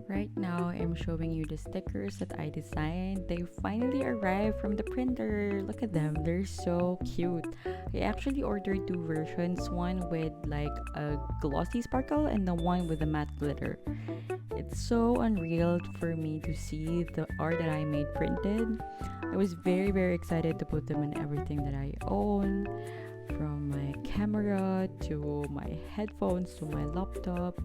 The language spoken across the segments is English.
Right now, I'm showing you the stickers that I designed. They finally arrived from the printer. Look at them, they're so cute. I actually ordered two versions, one with like a glossy sparkle and the one with the matte glitter. It's so unreal for me to see the art that I made printed. I was very excited to put them in everything that I own, from my camera to my headphones to my laptop.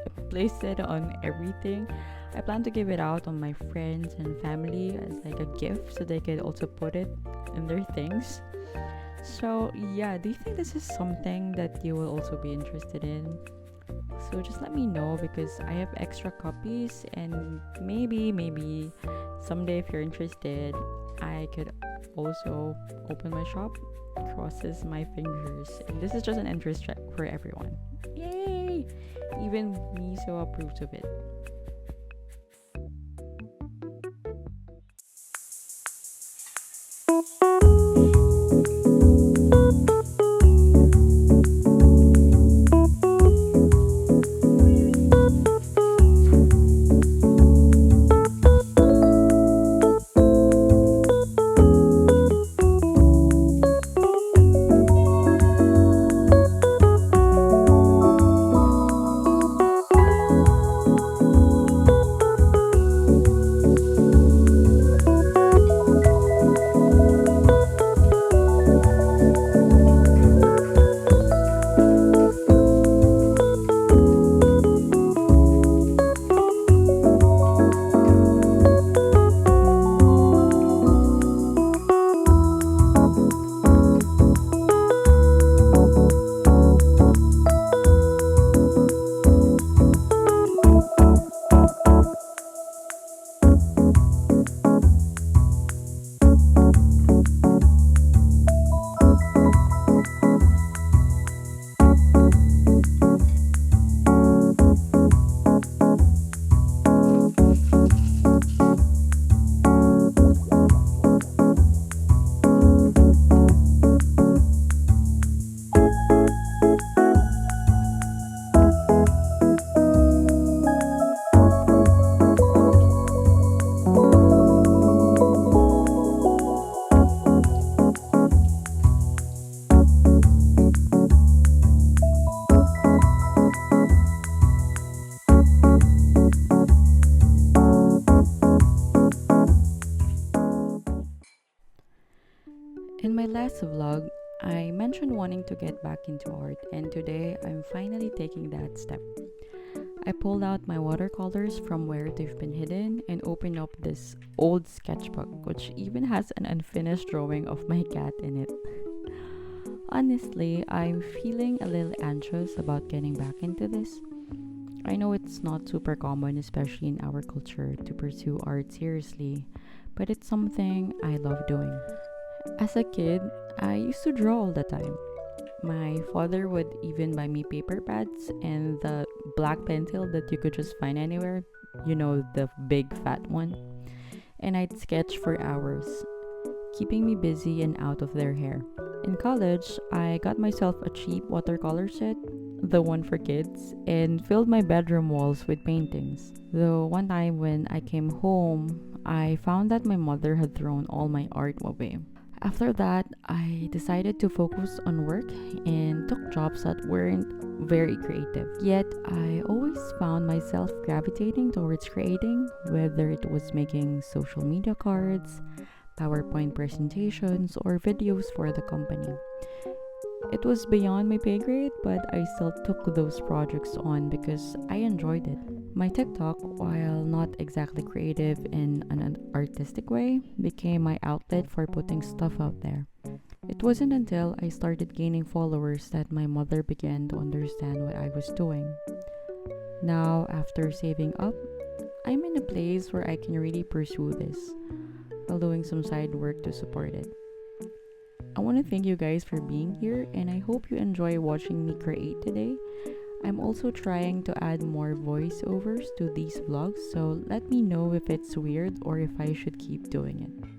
I placed it on everything. I plan to give it out on my friends and family as like a gift so they could also put it in their things. So yeah, do you think this is something that you will also be interested in? So just let me know because I have extra copies, and maybe someday if you're interested, I could also open my shop. Crosses my fingers. And this is just an interest check for everyone. Yay! Even me so approves of it. mentioned wanting to get back into art, and today I'm finally taking that step. I pulled out my watercolors from where they've been hidden and opened up this old sketchbook, which even has an unfinished drawing of my cat in it. Honestly, I'm feeling a little anxious about getting back into this. I know it's not super common, especially in our culture, to pursue art seriously, but it's something I love doing. As a kid, I used to draw all the time. My father would even buy me paper pads and the black pencil that you could just find anywhere, the big fat one. And I'd sketch for hours, keeping me busy and out of their hair. In college, I got myself a cheap watercolor set, the one for kids, and filled my bedroom walls with paintings. Though one time when I came home, I found that my mother had thrown all my art away. After that, I decided to focus on work and took jobs that weren't very creative. Yet, I always found myself gravitating towards creating, whether it was making social media cards, PowerPoint presentations, or videos for the company. It was beyond my pay grade, but I still took those projects on because I enjoyed it. My TikTok, while not exactly creative in an artistic way, became my outlet for putting stuff out there. It wasn't until I started gaining followers that my mother began to understand what I was doing. Now, after saving up, I'm in a place where I can really pursue this while doing some side work to support it. I want to thank you guys for being here, and I hope you enjoy watching me create today. I'm also trying to add more voiceovers to these vlogs, so let me know if it's weird or if I should keep doing it.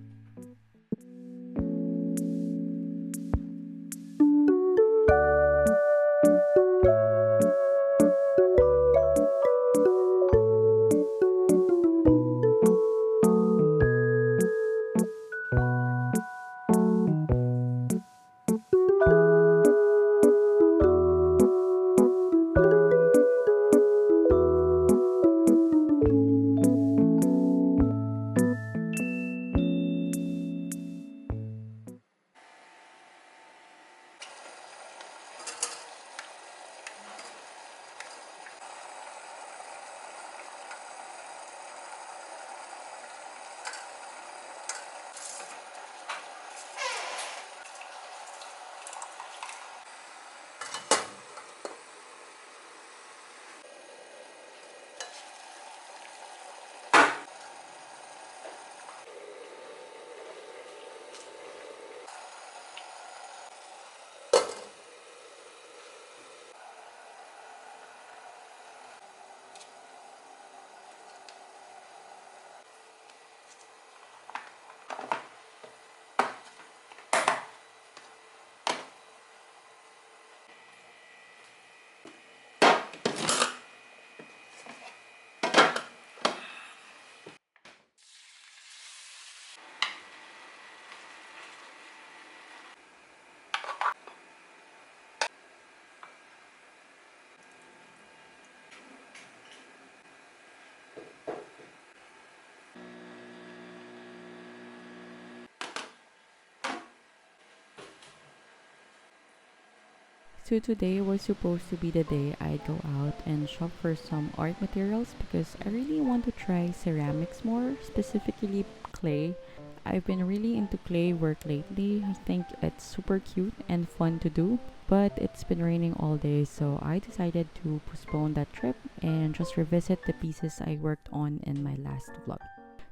So today was supposed to be the day I'd go out and shop for some art materials because I really want to try ceramics more, specifically clay. I've been really into clay work lately. I think it's super cute and fun to do, but it's been raining all day, so I decided to postpone that trip and just revisit the pieces I worked on in my last vlog.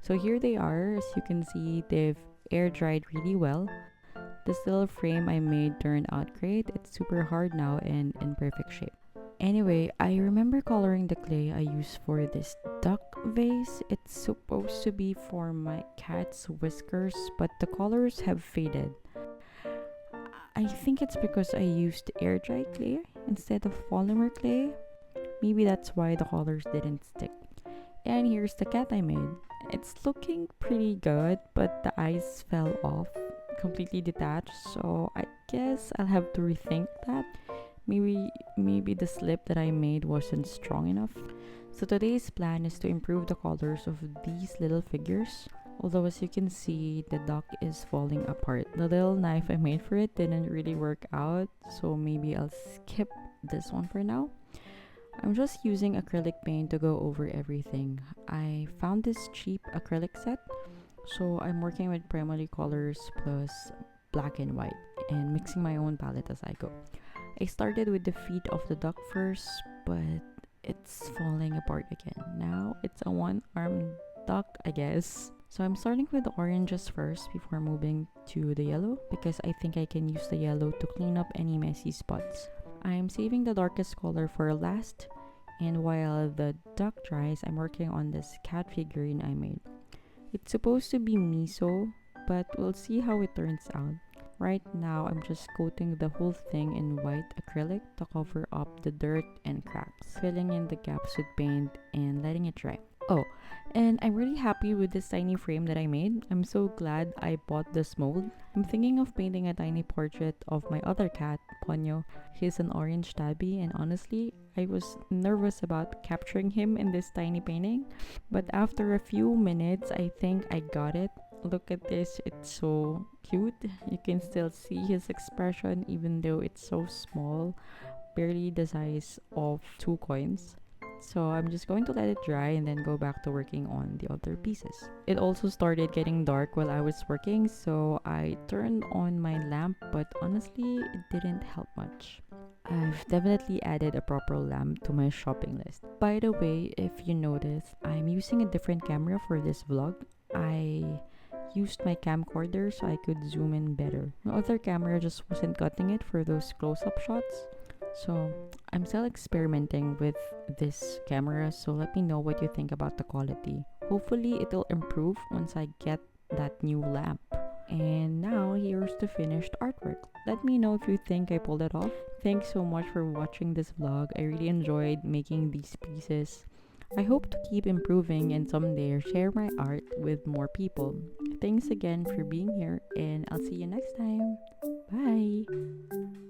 So here they are. As you can see, they've air dried really well. This little frame I made turned out great. It's super hard now and in perfect shape. Anyway, I remember coloring the clay I used for this duck vase. It's supposed to be for my cat's whiskers, but the colors have faded. I think it's because I used air dry clay instead of polymer clay. Maybe that's why the colors didn't stick. And here's the cat I made. It's looking pretty good, but the eyes fell off, completely detached, so I guess I'll have to rethink that. Maybe the slip that I made wasn't strong enough. So today's plan is to improve the colors of these little figures. Although as you can see, the duck is falling apart. The little knife I made for it didn't really work out, so maybe I'll skip this one for now. I'm just using acrylic paint to go over everything. I found this cheap acrylic set, so I'm working with primary colors plus black and white and mixing my own palette as I go. I started with the feet of the duck first, but it's falling apart again. Now it's a one-armed duck, I guess. So I'm starting with the oranges first before moving to the yellow because I think I can use the yellow to clean up any messy spots. I'm saving the darkest color for last, and while the duck dries, I'm working on this cat figurine I made. It's supposed to be miso, but we'll see how it turns out. Right now, I'm just coating the whole thing in white acrylic to cover up the dirt and cracks, filling in the gaps with paint and letting it dry. Oh, and I'm really happy with this tiny frame that I made. I'm so glad I bought this mold. I'm thinking of painting a tiny portrait of my other cat, Ponyo. He's an orange tabby, and honestly, I was nervous about capturing him in this tiny painting. But after a few minutes, I think I got it. Look at this, it's so cute. You can still see his expression even though it's so small, barely the size of 2 coins. So I'm just going to let it dry and then go back to working on the other pieces. It also started getting dark while I was working, so I turned on my lamp, but honestly, it didn't help much. I've definitely added a proper lamp to my shopping list. By the way, if you notice, I'm using a different camera for this vlog. I used my camcorder so I could zoom in better. My other camera just wasn't cutting it for those close-up shots. So I'm still experimenting with this camera, so let me know what you think about the quality. Hopefully it'll improve once I get that new lamp. And now here's the finished artwork. Let me know if you think I pulled it off. Thanks so much for watching this vlog. I really enjoyed making these pieces. I hope to keep improving and someday share my art with more people. Thanks again for being here, and I'll see you next time. Bye!